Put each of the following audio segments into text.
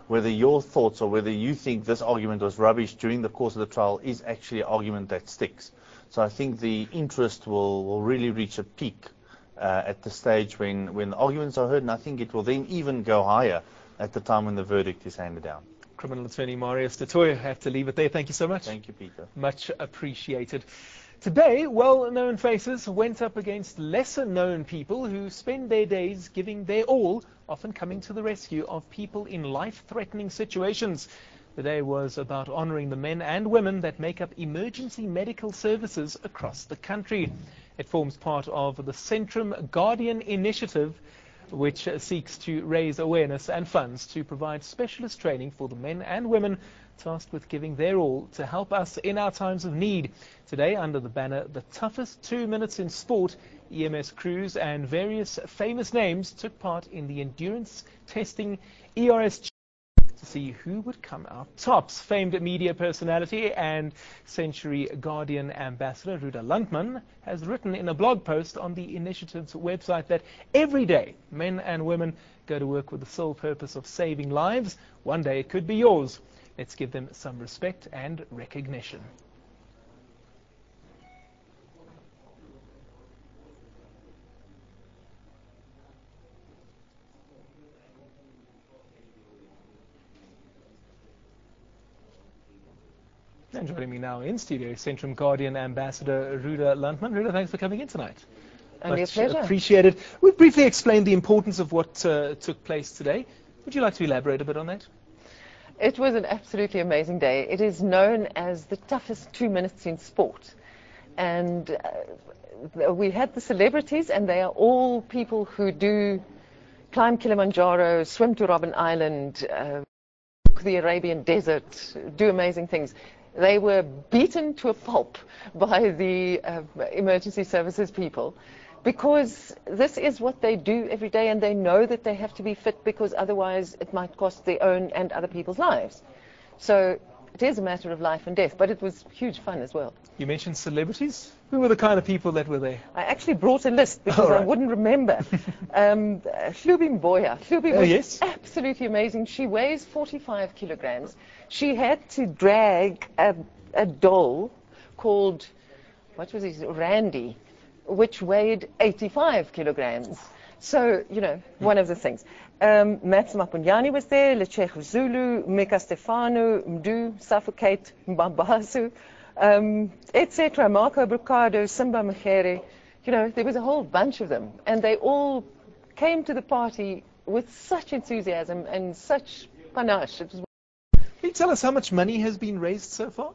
whether your thoughts or whether you think this argument was rubbish during the course of the trial is actually an argument that sticks. So I think the interest will really reach a peak at the stage when the arguments are heard, and I think it will then even go higher at the time when the verdict is handed down. Criminal attorney Marius de Tooy, I have to leave it there. Thank you so much. Thank you, Peter. Much appreciated. Today, well-known faces went up against lesser-known people who spend their days giving their all, often coming to the rescue of people in life-threatening situations. The day was about honoring the men and women that make up emergency medical services across the country. It forms part of the Centrum Guardian initiative, which seeks to raise awareness and funds to provide specialist training for the men and women tasked with giving their all to help us in our times of need. Today, under the banner, The Toughest 2 Minutes in Sport, EMS crews and various famous names took part in the endurance testing ERS to see who would come out tops. Famed media personality and Century Guardian ambassador Ruda Landman has written in a blog post on the initiative's website that every day men and women go to work with the sole purpose of saving lives. One day it could be yours. Let's give them some respect and recognition. And joining me now in studio, Centrum Guardian Ambassador Ruda Landman. Ruda, thanks for coming in tonight. Only a pleasure. Appreciated. We've briefly explained the importance of what took place today. Would you like to elaborate a bit on that? It was an absolutely amazing day. It is known as the toughest 2 minutes in sport. And we had the celebrities, and they are all people who do climb Kilimanjaro, swim to Robben Island, the Arabian desert, do amazing things. They were beaten to a pulp by the emergency services people because this is what they do every day, and they know that they have to be fit because otherwise it might cost their own and other people's lives. So it is a matter of life and death, but it was huge fun as well. You mentioned celebrities. Who were the kind of people that were there? I actually brought a list because I wouldn't remember. Hlubi Mboya. Hlubi was yes. Absolutely amazing. She weighs 45 kilograms. She had to drag a doll called, what was his, Randy, which weighed 85 kilograms. So, you know, one of the things. Mats Mapunyani was there, Lechechu Zulu, Mika Stefano, Mdu, Suffocate, Mbambasu, etc. Marco Brucado, Simba Mchere. You know, there was a whole bunch of them. And they all came to the party with such enthusiasm and such panache. It was. Can you tell us how much money has been raised so far?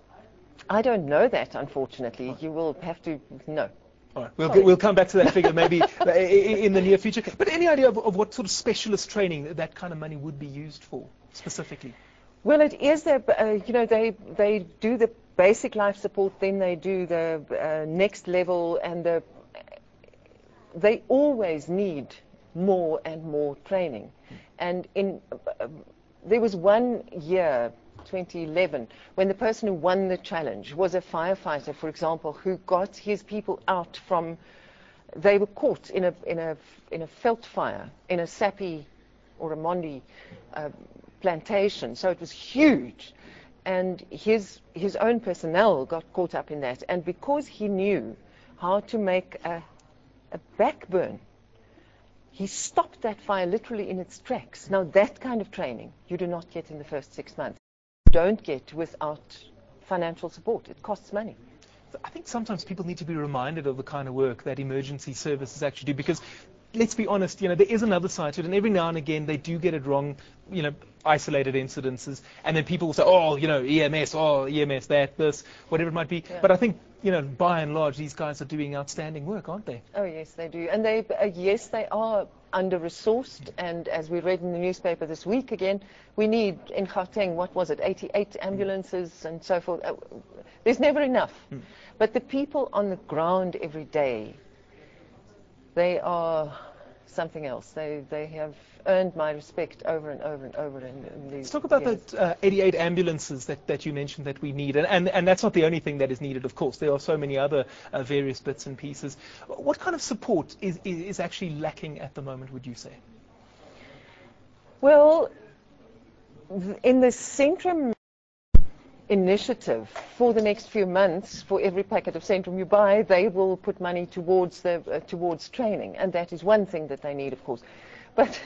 I don't know that, unfortunately. You will have to know. All right, we'll come back to that figure maybe in the near future. But any idea of what sort of specialist training that kind of money would be used for, specifically? Well, it is that, you know, they do the basic life support, then they do the next level, and they always need more and more training. And there was 1 year, 2011, when the person who won the challenge was a firefighter, for example, who got his people out from. They were caught in a veld fire in a Sappi or a Mondi plantation, so it was huge, and his own personnel got caught up in that, and because he knew how to make a backburn, he stopped that fire literally in its tracks. Now that kind of training you do not get in the first 6 months. Don't get without financial support. It costs money. I think sometimes people need to be reminded of the kind of work that emergency services actually do, because let's be honest, you know, there is another side to it, and every now and again they do get it wrong, you know, isolated incidences, and then people will say, oh, you know, EMS, that, this, whatever it might be. Yeah. But I think, you know, by and large, these guys are doing outstanding work, aren't they? Oh, yes, they do. And yes, they are under-resourced, and as we read in the newspaper this week again, we need, in Gauteng, what was it, 88 ambulances and so forth. There's never enough. But the people on the ground every day, they are something else. They have earned my respect over and over and over in these. Let's talk about years. that 88 ambulances that you mentioned that we need, and that's not the only thing that is needed, of course. There are so many other various bits and pieces. What kind of support is actually lacking at the moment, would you say? Well, in the Centrum initiative, for the next few months, for every packet of Centrum you buy, they will put money towards towards training, and that is one thing that they need, of course. But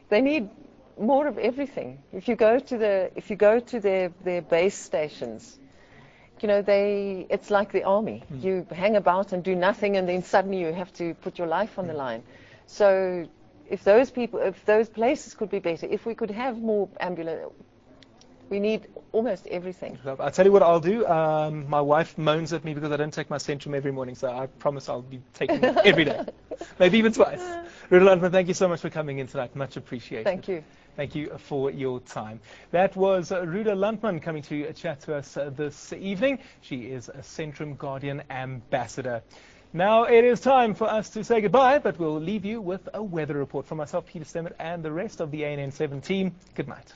they need more of everything. If you go to their base stations, you know, it's like the army. You hang about and do nothing, and then suddenly you have to put your life on the line. So if those places could be better, if we could have more ambulance. We need almost everything. I'll tell you what I'll do. My wife moans at me because I don't take my Centrum every morning, so I promise I'll be taking it every day, maybe even twice. Ruda Landman, thank you so much for coming in tonight. Much appreciated. Thank you. Thank you for your time. That was Ruda Landman coming to chat to us this evening. She is a Centrum Guardian ambassador. Now it is time for us to say goodbye, but we'll leave you with a weather report from myself, Peter Stemmert, and the rest of the ANN7 team. Good night.